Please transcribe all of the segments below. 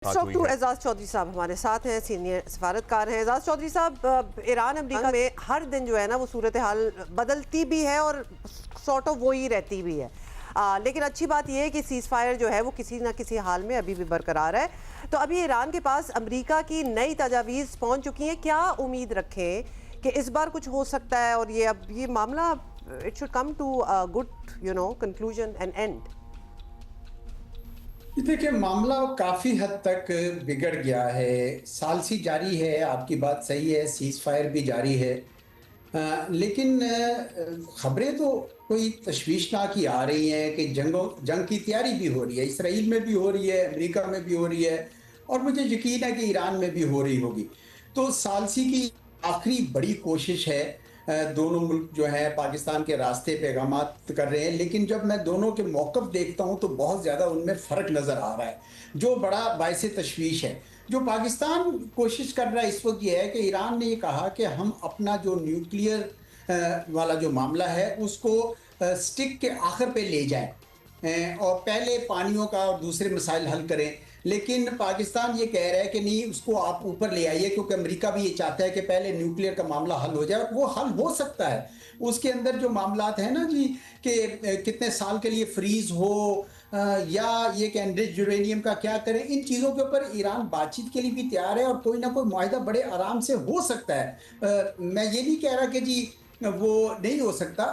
Talk to Ejaz Chaudhary साहब हमारे साथ हैं, सीनियर सफारतकार हैं। एजाज चौधरी साहब, ईरान अमेरिका में हर दिन जो है ना वो सूरत हाल बदलती भी है और सॉर्ट ऑफ वही रहती भी है, लेकिन अच्छी बात यह है कि सीज़ फायर जो है वो किसी न किसी हाल में अभी भी बरकरार है। तो अभी ईरान के पास अमेरिका की नई तजावीज़ पहुंच चुकी हैं, क्या उम्मीद रखें कि इस बार कुछ हो सकता है और ये मामला it should come to good conclusion and end? देखिए, मामला काफ़ी हद तक बिगड़ गया है। सालसी जारी है, आपकी बात सही है, सीज़ फायर भी जारी है, लेकिन खबरें तो कोई तशवीशनाक ही आ रही हैं कि जंग की तैयारी भी हो रही है। इसराइल में भी हो रही है, अमेरिका में भी हो रही है और मुझे यकीन है कि ईरान में भी हो रही होगी। तो सालसी की आखिरी बड़ी कोशिश है। दोनों मुल्क जो है पाकिस्तान के रास्ते पैगामात कर रहे हैं, लेकिन जब मैं दोनों के मौक़िफ़ देखता हूं तो बहुत ज़्यादा उनमें फ़र्क नज़र आ रहा है, जो बड़ा बाइस तशवीश है। जो पाकिस्तान कोशिश कर रहा है इस वक्त ये है कि ईरान ने ये कहा कि हम अपना जो न्यूक्लियर वाला जो मामला है उसको स्टिक के आखिर पे ले जाएं और पहले पानियों का और दूसरे मसाइल हल करें। लेकिन पाकिस्तान ये कह रहा है कि नहीं, उसको आप ऊपर ले आइए, क्योंकि अमेरिका भी ये चाहता है कि पहले न्यूक्लियर का मामला हल हो जाए। और वो हल हो सकता है, उसके अंदर जो मामलात हैं ना जी, कि कितने साल के लिए फ्रीज हो या ये कि एनरिच्ड यूरेनियम का क्या करें, इन चीज़ों के ऊपर ईरान बातचीत के लिए भी तैयार है और कोई ना कोई मुआहिदा बड़े आराम से हो सकता है। मैं ये नहीं कह रहा कि जी वो नहीं हो सकता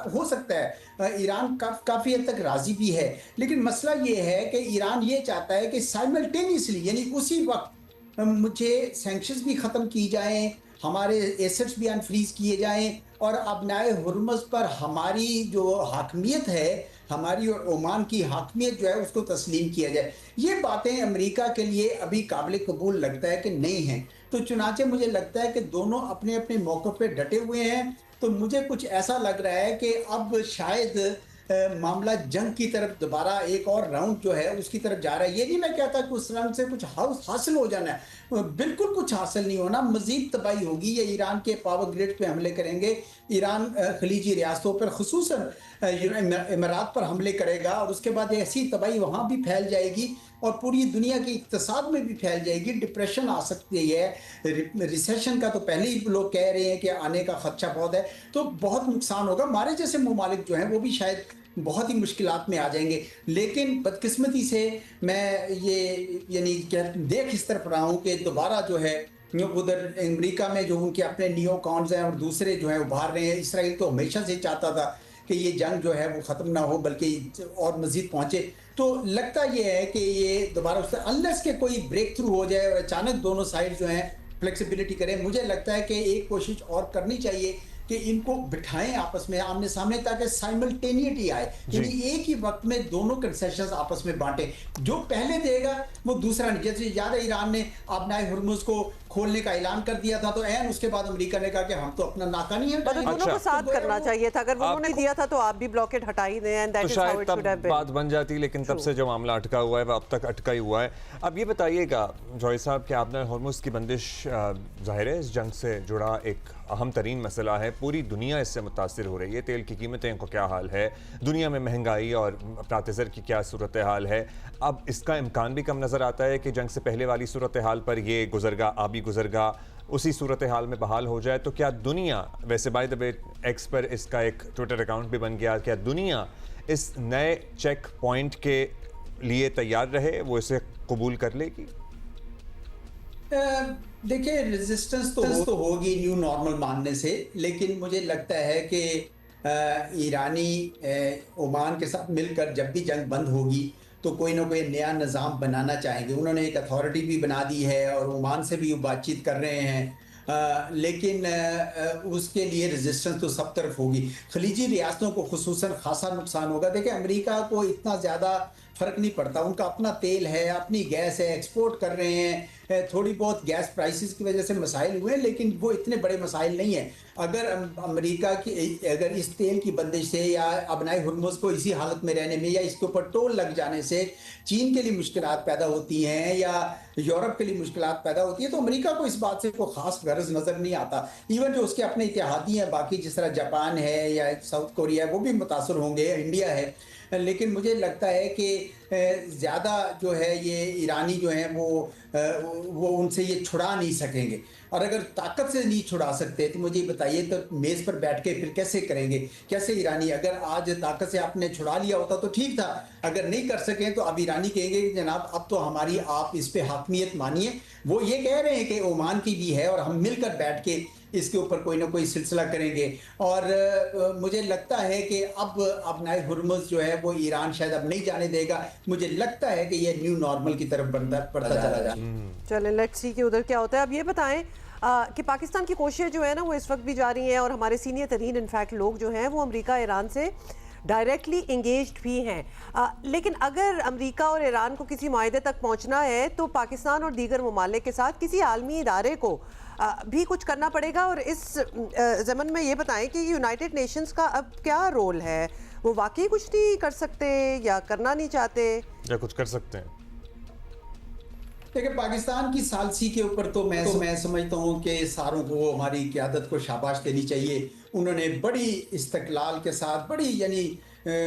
है। ईरान काफ़ी हद तक राज़ी भी है, लेकिन मसला ये है कि ईरान ये चाहता है कि साइमल्टेनियसली, यानी उसी वक्त मुझे सैंक्शंस भी ख़त्म की जाएं, हमारे एसेट्स भी अनफ्रीज किए जाएं और अबनाए हुर्मुज़ पर हमारी जो हाकमियत है, हमारी और ओमान की हाकमियत जो है उसको तस्लीम किया जाए। ये बातें अमेरिका के लिए अभी काबिल कबूल लगता है कि नहीं हैं। तो चुनाचे मुझे लगता है कि दोनों अपने अपने मौक़िफ़ पे डटे हुए हैं। तो मुझे कुछ ऐसा लग रहा है कि अब शायद मामला जंग की तरफ दोबारा एक और राउंड जो है उसकी तरफ जा रहा है। ये नहीं मैं कहता कि उस राउंड से कुछ हासिल हो जाना है, बिल्कुल कुछ हासिल नहीं होना, मजीद तबाही होगी। ये ईरान के पावर ग्रिड पे हमले करेंगे, ईरान खलीजी रियासतों पर खुसूसन इमारात पर हमले करेगा और उसके बाद ऐसी तबाही वहाँ भी फैल जाएगी और पूरी दुनिया के इक्तिसाद में भी फैल जाएगी। डिप्रेशन आ सकती है, रिसेशन का तो पहले ही लोग कह रहे हैं कि आने का खदशा बहुत है। तो बहुत नुकसान होगा, हमारे जैसे ममालिक जो हैं वो भी शायद बहुत ही मुश्किलात में आ जाएंगे। लेकिन बदकिस्मती से मैं ये यानी देख इस तरफ रहा हूँ कि दोबारा जो है उधर अमेरिका में जो उनके अपने नियो कॉन्स हैं और दूसरे जो हैं उभार रहे हैं। इसराइल तो हमेशा से चाहता था कि ये जंग जो है वो ख़त्म ना हो बल्कि और मज़ीद पहुँचे। तो लगता ये है कि ये दोबारा उससे अनलेस के कोई ब्रेक थ्रू हो जाए और अचानक दोनों साइड जो हैं फ्लेक्सिबिलिटी करें, मुझे लगता है कि एक कोशिश और करनी चाहिए कि इनको बिठाएं आपस में आमने सामने, ताकि साइमल्टेनियटी आए, यानी एक ही वक्त में दोनों कंसेशंस आपस में बांटे। जो पहले देगा वो दूसरा नहीं। जैसे याद है ईरान ने अपनाए हुर्मुज़ को खोलने का ऐलान कर दिया था, तो ऐन उसके बाद अमेरिका ने कहा कि हम तो अपना नाका नहीं है। दोनों को साथ करना चाहिए था, अगर उन्होंने दिया था तो आप भी ब्लॉकेड हटा ही दें, and that is how it should have been. बात बन जाती, लेकिन तब से जो मामला अटका हुआ है वो अब तक अटका ही हुआ है। अब ये बताइएगा जॉय साहब कि आपने हुर्मुज़ की बंदिश ज़ाहिर है इस जंग से जुड़ा एक अहम तरीन मसला है, पूरी दुनिया इससे मुतासिर हो रही है। तेल की कीमतें का क्या हाल है, दुनिया में महंगाई और प्रातज़र की क्या सूरत हाल है। अब इसका इम्कान भी कम नज़र आता है कि जंग से पहले वाली सूरत हाल पर ये गुजरगा आबी गुजरगा उसी सूरत हाल में बहाल हो जाए। तो क्या दुनिया, वैसे बाय द वे एक्स पर इसका एक ट्विटर अकाउंट भी बन गया, क्या दुनिया इस नए चेक पॉइंट के लिए तैयार रहे, वो इसे कबूल कर लेगी? देखिए, रेजिस्टेंस तो होगी न्यू नॉर्मल मानने से, लेकिन मुझे लगता है कि ईरानी ओमान के साथ मिलकर जब भी जंग बंद होगी तो कोई ना कोई नया निज़ाम बनाना चाहेंगे। उन्होंने एक अथॉरिटी भी बना दी है और ओमान से भी बातचीत कर रहे हैं, लेकिन उसके लिए रेजिस्टेंस तो सब तरफ होगी। खलीजी रियासतों को खुसूसन खासा नुकसान होगा। देखिए, अमेरिका को इतना ज़्यादा फ़र्क नहीं पड़ता, उनका अपना तेल है, अपनी गैस है, एक्सपोर्ट कर रहे हैं। थोड़ी बहुत गैस प्राइसेस की वजह से मसाइल हुए, लेकिन वो इतने बड़े मसाइल नहीं हैं। अगर अमेरिका की अगर इस तेल की बंदिश से या अपनाए हुर्मुज़ को इसी हालत में रहने में या इसके ऊपर टोल लग जाने से चीन के लिए मुश्किलात पैदा होती हैं या यूरोप के लिए मुश्किलात पैदा होती है, तो अमेरिका को इस बात से कोई ख़ास गर्ज नज़र नहीं आता। इवन जो उसके अपने इत्तेहादी हैं बाकी, जिस तरह जापान है या साउथ कोरिया है, वो भी मुतासर होंगे, इंडिया है। لیکن مجھے لگتا ہے کہ زیادہ جو ہے یہ ایرانی جو ہیں وہ ان سے یہ چھڑا نہیں سکیں گے، اور اگر طاقت سے نہیں چھڑا سکتے تو مجھے بتائیے تو میز پر بیٹھ کے پھر کیسے کریں گے؟ کیسے ایرانی، اگر آج طاقت سے آپ نے چھڑا لیا ہوتا تو ٹھیک تھا، اگر نہیں کر سکیں تو اب ایرانی کہیں گے کہ جناب اب تو ہماری آپ اس پہ حاکمیت مانیے۔ وہ یہ کہہ رہے ہیں کہ عمان کی بھی ہے اور ہم مل کر بیٹھ کے اس کے اوپر کوئی نہ کوئی سلسلہ کریں گے، اور مجھے لگتا ہے کہ اب نائب ہرمز جو ہے وہ ایران شاید اب نہیں جانے دے گا۔ مجھے لگتا ہے کہ یہ نیو نارمل کی طرف بڑھتا چلا جائے۔ چلیں لیٹس سی کہ ادھر کیا ہوتا ہے۔ اب یہ بتائیں کہ پاکستان کی کوششیں جو ہے نا وہ اس وقت بھی جاری ہیں، اور ہمارے سینئر ترین انفیکٹ لوگ جو ہیں وہ امریکہ ایران سے ڈائریکٹلی انگیجڈ بھی ہیں، لیکن اگر امریکہ اور ایران کو کسی معاہدے تک پہنچنا ہے تو پاکستان اور دیگر ممالک کے ساتھ کسی عالمی ادارے کو بھی کچھ کرنا پڑے گا۔ اور اس ضمن میں یہ بتائیں کہ یونائٹڈ نیشنز کا اب کیا رول ہے؟ وہ واقعی کچھ نہیں کر سکتے یا کرنا نہیں چاہتے یا کچھ کر سکتے ہیں؟ دیکھیں پاکستان کی ثالثی کے اوپر تو میں سمجھتا ہوں کہ ساروں کو ہماری قیادت کو شاباش دینی چاہیے۔ انہوں نے بڑی استقلال کے ساتھ، بڑی یعنی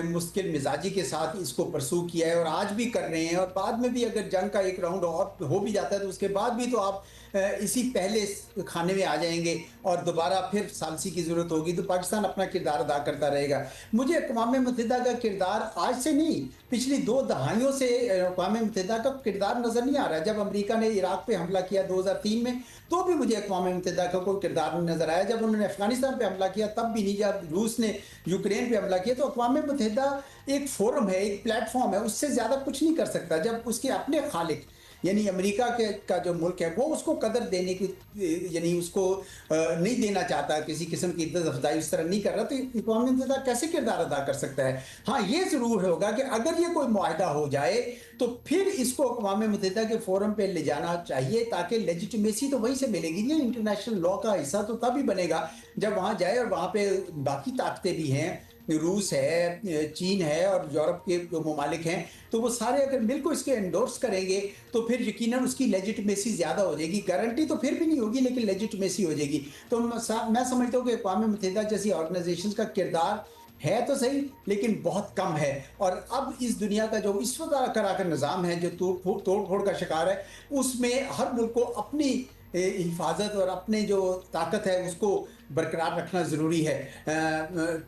مستقل مزاجی کے ساتھ اس کو پرسو کیا ہے، اور آج بھی کر رہے ہیں، اور بعد میں بھی اگر جنگ کا ایک راؤنڈ اور ہو بھی جاتا ہے تو اس کے بعد بھی تو آپ اسی پہلے کھانے میں آ جائیں گے اور دوبارہ پھر ثالثی کی ضرورت ہوگی تو پاکستان اپنا کردار ادا کرتا رہے گا۔ مجھے اقوام متحدہ کا کردار آج سے نہیں، پچھلی 2 دہائیوں سے اقوام متحدہ کا کردار نظر نہیں آ رہا ہے۔ جب امریکہ نے عراق پہ حملہ کیا 2003 میں تو بھی مجھے اقوام متحدہ کا کوئی کردار نہیں نظر آیا۔ جب انہوں نے افغانستان پہ حملہ کیا تب بھی نہیں، جب روس نے یوکرین پہ حملہ کیا تو اقوام متحدہ ایک فورم ہے، ایک پلیٹ فارم ہے، اس سے زیادہ کچھ نہیں کر سکتا۔ جب اس کے اپنے خالق یعنی امریکہ کا جو ملک ہے وہ اس کو قدر دینے کی یعنی اس کو نہیں دینا چاہتا، کسی قسم کی عزت افزائی اس طرح نہیں کر رہا، تو اقوام متحدہ کیسے کردار ادا کر سکتا ہے؟ ہاں یہ ضرور ہوگا کہ اگر یہ کوئی معاہدہ ہو جائے تو پھر اس کو اقوام متحدہ کے فورم پہ لے جانا چاہیے، تاکہ لیجیٹمیسی تو وہیں سے ملے گی۔ یہ انٹرنیشنل لاء کا حصہ تو تب ہی بنے گا جب وہاں جائے، اور وہاں پہ باقی طاقتیں بھی ہیں، روس ہے، چین ہے، اور یورپ کے جو ممالک ہیں، تو وہ سارے اگر مل کو اس کے انڈورس کریں گے تو پھر یقیناً اس کی لیجیٹمیسی زیادہ ہو جائے گی۔ گارنٹی تو پھر بھی نہیں ہوگی لیکن لیجیٹمیسی ہو جائے گی۔ تو میں سمجھتا ہوں کہ اقوام متحدہ جیسی آرگنائزیشن کا کردار ہے تو صحیح لیکن بہت کم ہے، اور اب اس دنیا کا جو اس وقت کرا کر نظام ہے جو توڑ پھوڑ کا شکار ہے، اس میں ہر ملک کو اپنی حفاظت اور اپنے جو طاقت ہے اس کو برقرار رکھنا ضروری ہے۔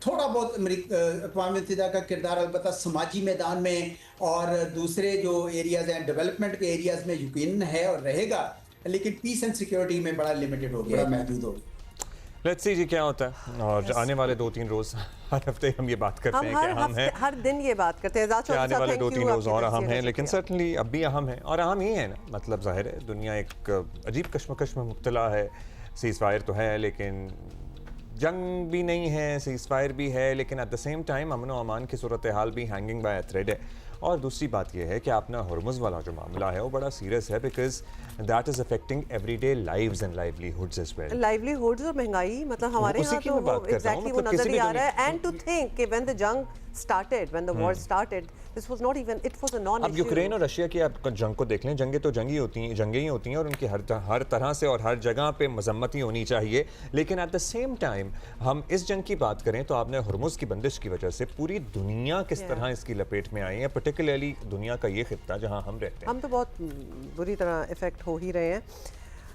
تھوڑا بہت اقوام متحدہ کا کردار البتہ سماجی میدان میں اور دوسرے جو ایریاز ہیں ڈیولپمنٹ کے ایریاز میں یقیناً ہے اور رہے گا، لیکن پیس اینڈ سیکیورٹی میں بڑا لمیٹڈ ہو گیا، بڑا محدود ہو گیا۔ لیٹس سی جی کیا ہوتا ہے، اور آنے والے 2-3 روز ہر ہفتے ہم یہ بات کرتے ہیں کہ اہم ہے، ہر دن یہ بات کرتے ہیں، آنے والے 2-3 روز اور اہم ہیں، لیکن سرٹنلی اب بھی اہم ہے، اور اہم ہی ہے نا، مطلب ظاہر ہے دنیا ایک عجیب کشمکش میں مبتلا ہے۔ سیز فائر تو ہے لیکن جنگ بھی نہیں ہے، سیز فائر بھی ہے، لیکن ایٹ دا سیم ٹائم امن و امان کی صورتحال بھی ہینگنگ بائی اے تھریڈ ہے۔ اور دوسری بات یہ ہے کہ اپنا ہرمز والا جو معاملہ ہے وہ بڑا سیریس ہے، because that is affecting everyday lives and livelihoods as well. Livelihoods اور مہنگائی، مطلب ہمارے یہاں تو ایگزیکٹلی وہ نظر ہی آ رہا ہے۔ اینڈ ٹو تھنک کہ when the jung started, when the war started, this was not even, it was a non-issue۔ اب یوکرین اور رشیا کی آپ جنگ کو دیکھ لیں، جنگیں تو جنگیں ہی ہوتی ہیں، اور ان کی ہر طرح سے اور ہر جگہ پہ مذمت ہی ہونی چاہیے، لیکن ایٹ دا سیم ٹائم ہم اس جنگ کی بات کریں تو آپ نے ہرمز کی بندش کی وجہ سے پوری دنیا کس طرح اس کی لپیٹ میں آئی ہے، پرٹیکولرلی دنیا کا یہ خطہ جہاں ہم رہتے ہیں، ہم تو بہت بری طرح افیکٹ ہو ہی رہے ہیں۔